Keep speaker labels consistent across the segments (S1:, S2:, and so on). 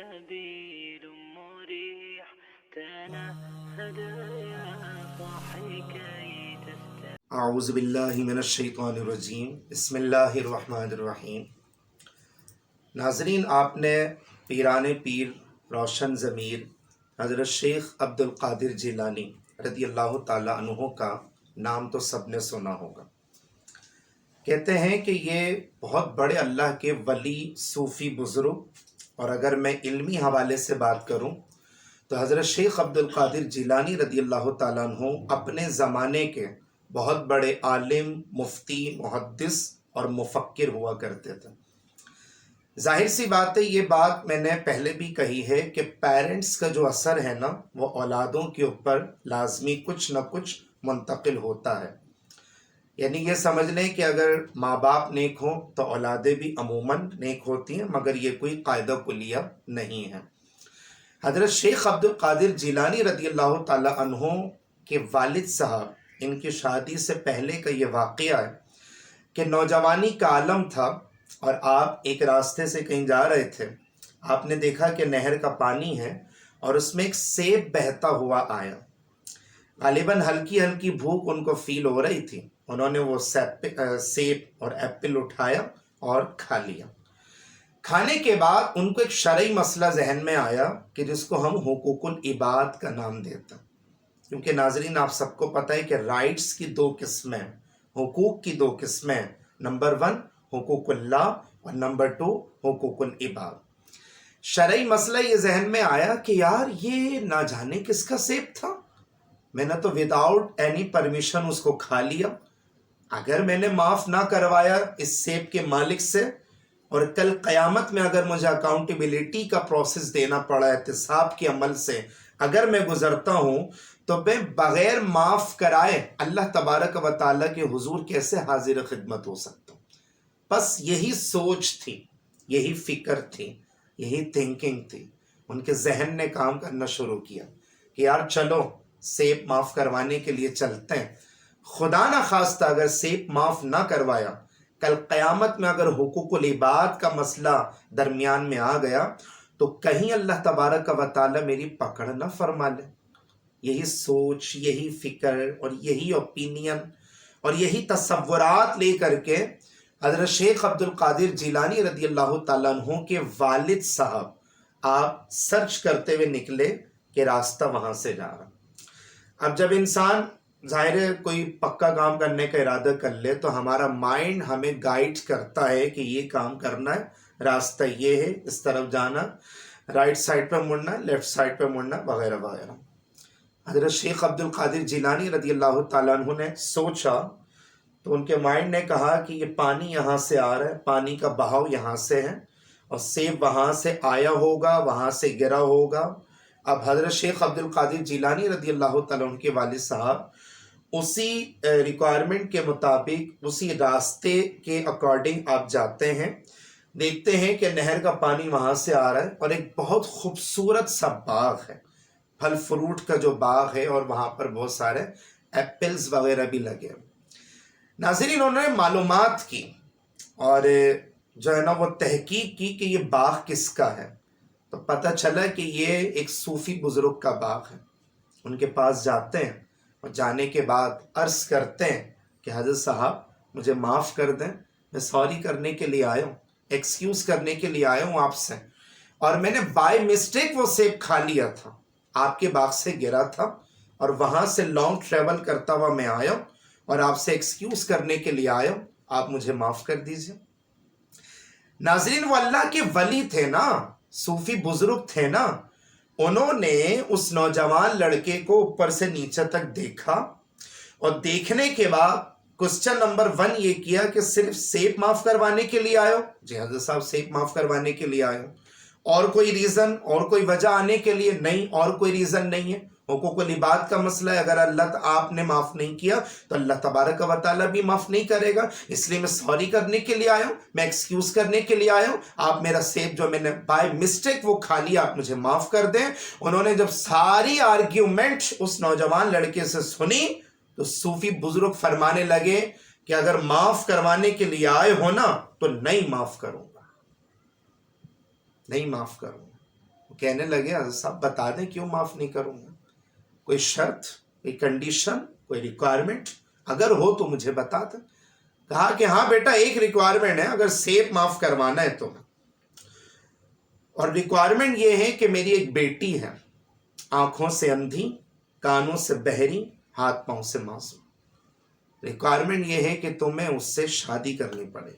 S1: سبيل مريح تنهد يا صاحي كي تستمع.
S2: اعوذ باللہ من الشیطان الرجیم بسم اللہ الرحمن الرحیم۔ ناظرین، آپ نے پیران پیر روشن ضمیر حضرت شیخ عبد القادر جیلانی رضی اللہ تعالیٰ عنہ کا نام تو سب نے سنا ہوگا۔ کہتے ہیں کہ یہ بہت بڑے اللہ کے ولی صوفی بزرگ، اور اگر میں علمی حوالے سے بات کروں تو حضرت شیخ عبد القادر جیلانی رضی اللہ تعالیٰ عنہ اپنے زمانے کے بہت بڑے عالم، مفتی، محدث اور مفکر ہوا کرتے تھے۔ ظاہر سی بات ہے، یہ بات میں نے پہلے بھی کہی ہے کہ پیرنٹس کا جو اثر ہے نا، وہ اولادوں کے اوپر لازمی کچھ نہ کچھ منتقل ہوتا ہے۔ یعنی یہ سمجھ لیں کہ اگر ماں باپ نیک ہوں تو اولادیں بھی عموماً نیک ہوتی ہیں، مگر یہ کوئی قاعدہ کلیہ نہیں ہے۔ حضرت شیخ عبد القادر جیلانی رضی اللہ تعالیٰ عنہ کے والد صاحب، ان کی شادی سے پہلے کا یہ واقعہ ہے کہ نوجوانی کا عالم تھا اور آپ ایک راستے سے کہیں جا رہے تھے۔ آپ نے دیکھا کہ نہر کا پانی ہے اور اس میں ایک سیب بہتا ہوا آیا۔ غالباً ہلکی ہلکی بھوک ان کو فیل ہو رہی تھی۔ انہوں نے وہ سیب اور ایپل اٹھایا اور کھا لیا۔ کھانے کے بعد ان کو ایک شرعی مسئلہ ذہن میں آیا کہ جس کو ہم حقوق العباد کا نام دیتے ہیں، کیونکہ ناظرین آپ سب کو پتہ ہے کہ رائٹس کی دو قسمیں، حقوق کی دو قسمیں، نمبر 1 حقوق اللہ اور نمبر 2 حقوق العباد۔ شرعی مسئلہ یہ ذہن میں آیا کہ یار یہ نہ جانے کس کا سیب تھا، میں نے تو وداؤٹ اینی پرمیشن اس کو کھا لیا۔ اگر میں نے معاف نہ کروایا اس سیب کے مالک سے، اور کل قیامت میں اگر مجھے اکاؤنٹیبلٹی کا پروسیس دینا پڑا احتساب کے عمل سے اگر میں گزرتا ہوں، تو میں بغیر معاف کرائے اللہ تبارک و تعالیٰ کے حضور کیسے حاضر خدمت ہو سکتا ہوں۔ بس یہی سوچ تھی، یہی فکر تھی، یہی تھنکنگ تھی۔ ان کے ذہن نے کام کرنا شروع کیا کہ یار چلو سیب معاف کروانے کے لیے چلتے ہیں۔ خدا نہ خواستہ اگر سیب معاف نہ کروایا، کل قیامت میں اگر حقوق العباد کا مسئلہ درمیان میں آ گیا تو کہیں اللہ تبارک و تعالیٰ میری پکڑ نہ فرما لے۔ یہی سوچ، یہی فکر اور یہی اوپینین اور یہی تصورات لے کر کے حضرت شیخ عبد القادر جیلانی رضی اللہ تعالیٰ عنہ کے والد صاحب آپ سرچ کرتے ہوئے نکلے کہ راستہ وہاں سے جا رہا۔ اب جب انسان ظاہر ہے کوئی پکا کام کرنے کا ارادہ کر لے تو ہمارا مائنڈ ہمیں گائیڈ کرتا ہے کہ یہ کام کرنا ہے، راستہ یہ ہے، اس طرف جانا، رائٹ سائڈ پہ مڑنا، لیفٹ سائڈ پہ مڑنا، وغیرہ وغیرہ۔ حضرت شیخ عبد القادر جیلانی رضی اللہ تعالیٰ عنہ نے سوچا تو ان کے مائنڈ نے کہا کہ یہ پانی یہاں سے آ رہا ہے، پانی کا بہاؤ یہاں سے ہے، اور سیب وہاں سے آیا ہوگا، وہاں سے گرا ہوگا۔ اب حضرت شیخ عبد القادر جیلانی رضی اللہ تعالیٰ عنہ کے والد صاحب اسی ریکوائرمنٹ کے مطابق، اسی راستے کے اکارڈنگ آپ جاتے ہیں، دیکھتے ہیں کہ نہر کا پانی وہاں سے آ رہا ہے اور ایک بہت خوبصورت سا باغ ہے، پھل فروٹ کا جو باغ ہے، اور وہاں پر بہت سارے ایپلز وغیرہ بھی لگے۔ ناظرین انہوں نے معلومات کی اور جو ہے نا وہ تحقیق کی کہ یہ باغ کس کا ہے، تو پتہ چلا کہ یہ ایک صوفی بزرگ کا باغ ہے۔ ان کے پاس جاتے ہیں اور جانے کے بعد عرض کرتے ہیں کہ حضرت صاحب مجھے معاف کر دیں، میں سوری کرنے کے لیے آیا ہوں، ایکسکیوز کرنے کے لیے آیا ہوں آپ سے، اور میں نے بائی مسٹیک وہ سیب کھا لیا تھا، آپ کے باغ سے گرا تھا، اور وہاں سے لانگ ٹریول کرتا ہوا میں آیا ہوں اور آپ سے ایکسکیوز کرنے کے لیے آیا ہوں، آپ مجھے معاف کر دیجئے۔ ناظرین وہ اللہ کے ولی تھے نا، صوفی بزرگ تھے نا، انہوں نے اس نوجوان لڑکے کو اوپر سے نیچے تک دیکھا، اور دیکھنے کے بعد کوسچن نمبر 1 یہ کیا کہ صرف سیب معاف کروانے کے لیے آئے ہو؟ جی حضرت صاحب سیب معاف کروانے کے لیے آئے ہو۔ اور کوئی ریزن، اور کوئی وجہ آنے کے لیے؟ نہیں، اور کوئی ریزن نہیں ہے۔ حقوق العباد کا مسئلہ ہے، اگر آپ نے معاف نہیں کیا تو اللہ تبارک و تعالیٰ بھی معاف نہیں کرے گا، اس لیے میں سوری کرنے کے لیے آیا ہوں، میں ایکسکیوز کرنے کے لیے آیا ہوں، آپ میرا سیب جو میں نے بائی مسٹیک وہ کھا لیا، آپ مجھے معاف کر دیں۔ انہوں نے جب ساری آرگیومنٹ اس نوجوان لڑکے سے سنی تو صوفی بزرگ فرمانے لگے کہ اگر معاف کروانے کے لیے آئے ہو نا تو نہیں معاف کروں گا، نہیں معاف کروں گا۔ کہنے لگے حضرت صاحب بتا دیں کیوں معاف نہیں کروں گا، کوئی شرط، کوئی کنڈیشن، کوئی ریکوائرمنٹ اگر ہو تو مجھے بتا دیں۔ کہا کہ ہاں بیٹا ایک ریکوائرمنٹ ہے، اگر سیب معاف کروانا ہے تو، اور ریکوائرمنٹ یہ ہے کہ میری ایک بیٹی ہے، آنکھوں سے اندھی، کانوں سے بہری، ہاتھ پاؤں سے معصوم، ریکوائرمنٹ یہ ہے کہ تمہیں اس سے شادی کرنی پڑے۔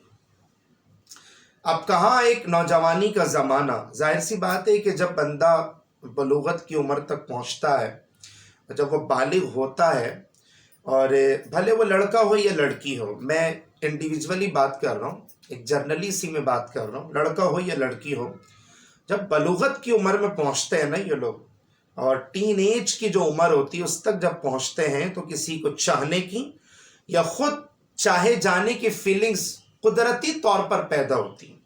S2: اب کہاں ایک نوجوانی کا زمانہ، ظاہر سی بات ہے کہ جب بندہ بلوغت کی عمر تک پہنچتا ہے، جب وہ بالغ ہوتا ہے، اور بھلے وہ لڑکا ہو یا لڑکی ہو، میں انڈیویجولی بات کر رہا ہوں، ایک جرنلی سی میں بات کر رہا ہوں، لڑکا ہو یا لڑکی ہو، جب بلوغت کی عمر میں پہنچتے ہیں نا یہ لوگ، اور ٹین ایج کی جو عمر ہوتی ہے اس تک جب پہنچتے ہیں تو کسی کو چاہنے کی یا خود چاہے جانے کی فیلنگز قدرتی طور پر پیدا ہوتی ہیں،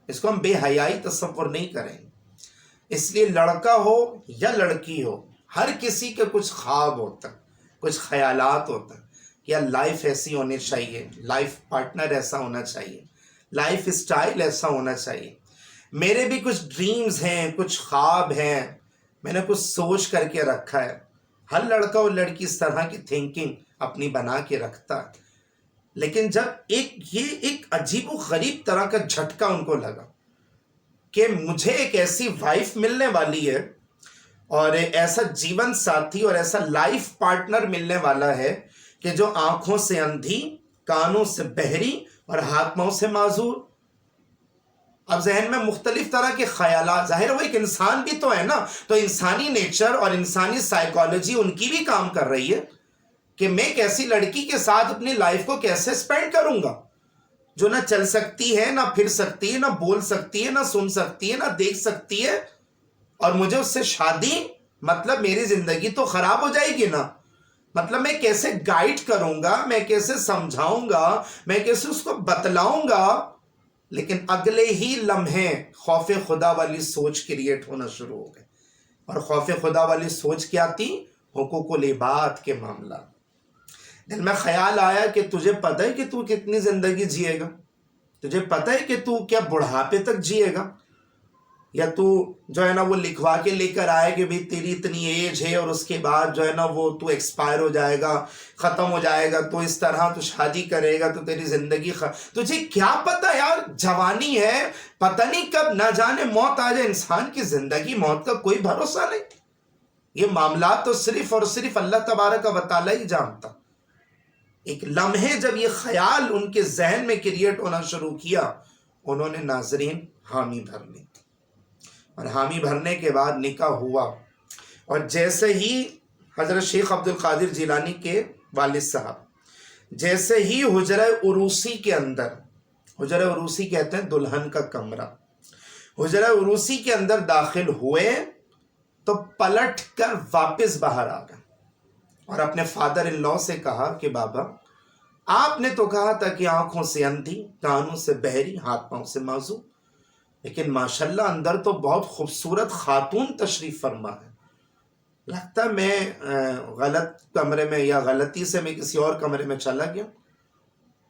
S2: اس کو ہم بے حیائی تصور نہیں کریں۔ اس لیے لڑکا ہو یا لڑکی ہو، ہر کسی کے کچھ خواب ہوتا ہے، کچھ خیالات ہوتا ہے کہ یار لائف ایسی ہونی چاہیے، لائف پارٹنر ایسا ہونا چاہیے، لائف اسٹائل ایسا ہونا چاہیے، میرے بھی کچھ ڈریمز ہیں، کچھ خواب ہیں، میں نے کچھ سوچ کر کے رکھا ہے۔ ہر لڑکا اور لڑکی اس طرح کی تھنکنگ اپنی بنا کے رکھتا ہے، لیکن جب یہ ایک عجیب و غریب طرح کا جھٹکا ان کو لگا کہ مجھے ایک ایسی وائف ملنے والی ہے اور ایسا جیون ساتھی اور ایسا لائف پارٹنر ملنے والا ہے کہ جو آنکھوں سے اندھی، کانوں سے بہری اور ہاتھ پاؤں سے معذور۔ اب ذہن میں مختلف طرح کے خیالات، ظاہر وہ ایک انسان بھی تو ہے نا، تو انسانی نیچر اور انسانی سائیکالوجی ان کی بھی کام کر رہی ہے کہ میں ایک ایسی لڑکی کے ساتھ اپنی لائف کو کیسے سپینڈ کروں گا جو نہ چل سکتی ہے، نہ پھر سکتی ہے، نہ بول سکتی ہے، نہ سن سکتی ہے، نہ دیکھ سکتی ہے، اور مجھے اس سے شادی، مطلب میری زندگی تو خراب ہو جائے گی نا۔ مطلب میں کیسے گائیڈ کروں گا، میں کیسے سمجھاؤں گا، میں کیسے اس کو بتلاؤں گا۔ لیکن اگلے ہی لمحے خوف خدا والی سوچ کریٹ ہونا شروع ہو گئے، اور خوف خدا والی سوچ کیا تھی؟ حقوق العباد کے معاملہ۔ دل میں خیال آیا کہ تجھے پتہ ہے کہ تو کتنی زندگی جیے گا؟ تجھے پتہ ہے کہ تو کیا بڑھاپے تک جیے گا؟ یا تو جو ہے نا وہ لکھوا کے لے کر آئے کہ بھی تیری اتنی ایج ہے اور اس کے بعد جو ہے نا وہ تو ایکسپائر ہو جائے گا، ختم ہو جائے گا، تو اس طرح تو شادی کرے گا تو تیری زندگی تجھے کیا پتہ یار، جوانی ہے، پتہ نہیں کب نہ جانے موت آ جائے۔ انسان کی زندگی موت کا کوئی بھروسہ نہیں، یہ معاملات تو صرف اور صرف اللہ تبارک و تعالیٰ ہی جانتا۔ ایک لمحے جب یہ خیال ان کے ذہن میں کریٹ ہونا شروع کیا، انہوں نے ناظرین حامی بھر لی، اور حامی بھرنے کے بعد نکاح ہوا۔ اور جیسے ہی حضرت شیخ عبد القادر جیلانی کے والد صاحب جیسے ہی حجرہ عروسی کے اندر، حجرہ عروسی کہتے ہیں دلہن کا کمرہ، حجرہ عروسی کے اندر داخل ہوئے تو پلٹ کر واپس باہر آ گئے اور اپنے فادر ان لاء سے کہا کہ بابا آپ نے تو کہا تھا کہ آنکھوں سے اندھی، کانوں سے بہری، ہاتھ پاؤں سے معذور، لیکن ماشاءاللہ اندر تو بہت خوبصورت خاتون تشریف فرما ہے، لگتا ہے میں غلط کمرے میں یا غلطی سے میں کسی اور کمرے میں چلا گیا۔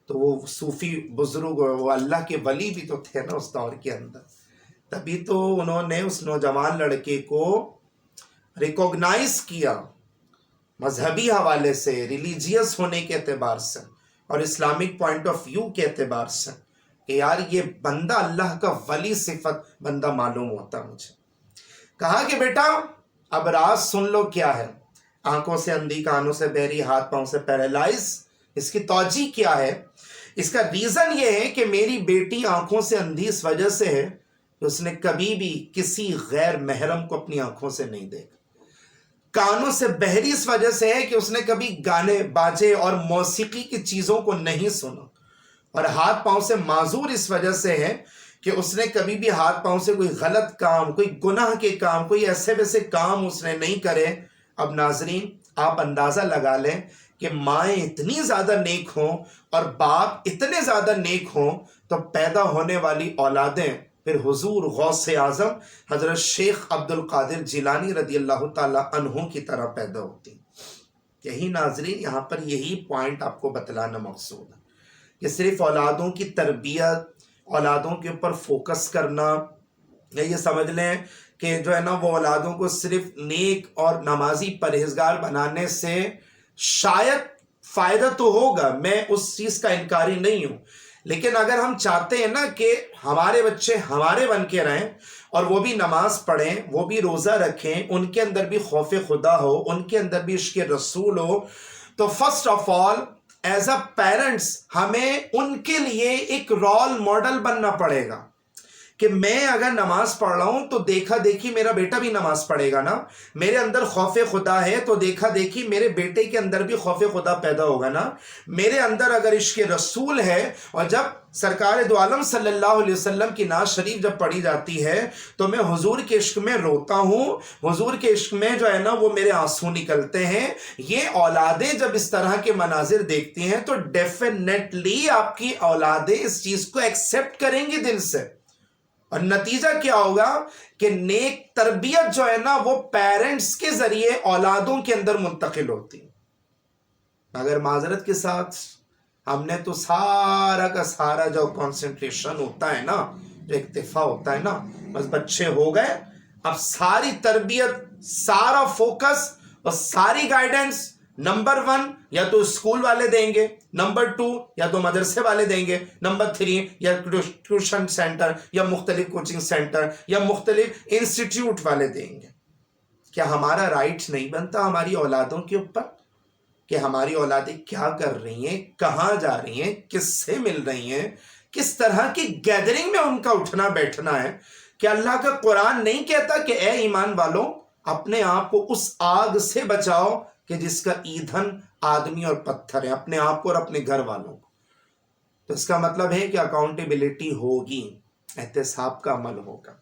S2: تو وہ صوفی بزرگ، وہ اللہ کے ولی بھی تو تھے نا اس دور کے اندر، تبھی تو انہوں نے اس نوجوان لڑکے کو ریکوگنائز کیا مذہبی حوالے سے، ریلیجیس ہونے کے اعتبار سے اور اسلامک پوائنٹ آف ویو کے اعتبار سے کہ یار یہ بندہ اللہ کا ولی صفت بندہ معلوم ہوتا مجھے۔ کہا کہ بیٹا اب راز سن لو کیا ہے، آنکھوں سے اندھی، کانوں سے بہری، ہاتھ پاؤں سے پیرالائز، اس کی توجہ کیا ہے؟ اس کا ریزن یہ ہے کہ میری بیٹی آنکھوں سے اندھی اس وجہ سے ہے کہ اس نے کبھی بھی کسی غیر محرم کو اپنی آنکھوں سے نہیں دیکھا، کانوں سے بہری اس وجہ سے ہے کہ اس نے کبھی گانے باجے اور موسیقی کی چیزوں کو نہیں سنا، اور ہاتھ پاؤں سے معذور اس وجہ سے ہے کہ اس نے کبھی بھی ہاتھ پاؤں سے کوئی غلط کام، کوئی گناہ کے کام، کوئی ایسے ویسے کام اس نے نہیں کرے۔ اب ناظرین آپ اندازہ لگا لیں کہ مائیں اتنی زیادہ نیک ہوں اور باپ اتنے زیادہ نیک ہوں تو پیدا ہونے والی اولادیں پھر حضور غوث اعظم حضرت شیخ عبد القادر جیلانی رضی اللہ تعالی عنہ کی طرح پیدا ہوتی۔ یہی ناظرین یہاں پر یہی پوائنٹ آپ کو بتلانا مقصود ہے کہ صرف اولادوں کی تربیت، اولادوں کے اوپر فوکس کرنا، یا یہ سمجھ لیں کہ جو ہے نا وہ اولادوں کو صرف نیک اور نمازی پرہیزگار بنانے سے شاید فائدہ تو ہوگا، میں اس چیز کا انکاری نہیں ہوں، لیکن اگر ہم چاہتے ہیں نا کہ ہمارے بچے ہمارے بن کے رہیں اور وہ بھی نماز پڑھیں، وہ بھی روزہ رکھیں، ان کے اندر بھی خوف خدا ہو، ان کے اندر بھی عشق رسول ہو، تو first of all as a parents ہمیں ان کے لیے ایک رول ماڈل بننا پڑے گا کہ میں اگر نماز پڑھ رہا ہوں تو دیکھا دیکھی میرا بیٹا بھی نماز پڑھے گا نا، میرے اندر خوف خدا ہے تو دیکھا دیکھی میرے بیٹے کے اندر بھی خوف خدا پیدا ہوگا نا، میرے اندر اگر عشق رسول ہے، اور جب سرکار دو عالم صلی اللہ علیہ وسلم کی نعت شریف جب پڑھی جاتی ہے تو میں حضور کے عشق میں روتا ہوں، حضور کے عشق میں جو ہے نا وہ میرے آنسو نکلتے ہیں۔ یہ اولادیں جب اس طرح کے مناظر دیکھتی ہیں تو ڈیفینیٹلی آپ کی اولادیں اس چیز کو ایکسیپٹ کریں گی دل سے، اور نتیجہ کیا ہوگا کہ نیک تربیت جو ہے نا وہ پیرنٹس کے ذریعے اولادوں کے اندر منتقل ہوتی ہے۔ مگر معذرت کے ساتھ ہم نے تو سارا کا سارا جو کانسنٹریشن ہوتا ہے نا، جو اکتفا ہوتا ہے نا، بس بچے ہو گئے، اب ساری تربیت، سارا فوکس اور ساری گائیڈنس نمبر 1 یا تو اسکول والے دیں گے، نمبر 2 یا تو مدرسے والے دیں گے، نمبر 3 یا ٹیوشن سینٹر یا مختلف کوچنگ سینٹر یا مختلف انسٹیٹیوٹ والے دیں گے۔ کیا ہمارا رائٹ نہیں بنتا ہماری اولادوں کے اوپر کہ ہماری اولادیں کیا کر رہی ہیں، کہاں جا رہی ہیں، کس سے مل رہی ہیں، کس طرح کی گیدرنگ میں ان کا اٹھنا بیٹھنا ہے؟ کہ اللہ کا قرآن نہیں کہتا کہ اے ایمان والوں اپنے آپ کو اس آگ سے بچاؤ کہ جس کا ایندھن آدمی اور پتھر ہے، اپنے آپ کو اور اپنے گھر والوں کو؟ تو اس کا مطلب ہے کہ اکاؤنٹیبلٹی ہوگی، احتساب کا عمل ہوگا۔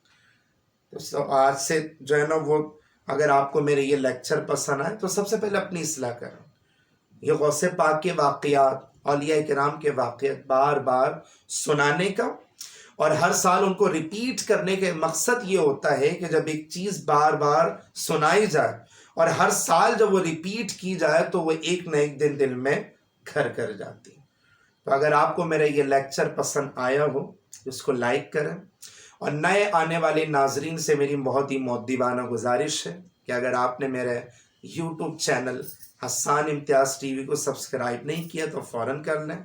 S2: تو آج سے جو ہے نا وہ اگر آپ کو میرے یہ لیکچر پسند آئے تو سب سے پہلے اپنی اصلاح کریں۔ یہ غوث پاک کے واقعات، اولیاء کرام کے واقعات بار بار سنانے کا اور ہر سال ان کو ریپیٹ کرنے کے مقصد یہ ہوتا ہے کہ جب ایک چیز بار بار سنائی جائے اور ہر سال جب وہ ریپیٹ کی جائے تو وہ ایک نہ ایک دن دل میں گھر کر جاتی ہے۔ تو اگر آپ کو میرا یہ لیکچر پسند آیا ہو اس کو لائک کریں، اور نئے آنے والے ناظرین سے میری بہت ہی مؤدبانہ گزارش ہے کہ اگر آپ نے میرے یوٹیوب چینل حسان امتیاز ٹی وی کو سبسکرائب نہیں کیا تو فوراً کر لیں۔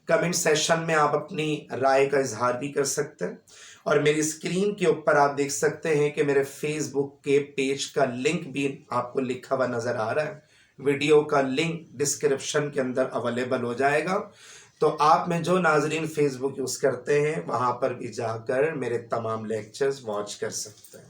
S2: کمنٹ سیشن میں آپ اپنی رائے کا اظہار بھی کر سکتے ہیں، اور میری اسکرین کے اوپر آپ دیکھ سکتے ہیں کہ میرے فیس بک کے پیج کا لنک بھی آپ کو لکھا ہوا نظر آ رہا ہے، ویڈیو کا لنک ڈسکرپشن کے اندر اویلیبل ہو جائے گا، تو آپ میں جو ناظرین فیس بک یوز کرتے ہیں وہاں پر بھی جا کر میرے تمام لیکچرز واچ کر سکتے ہیں۔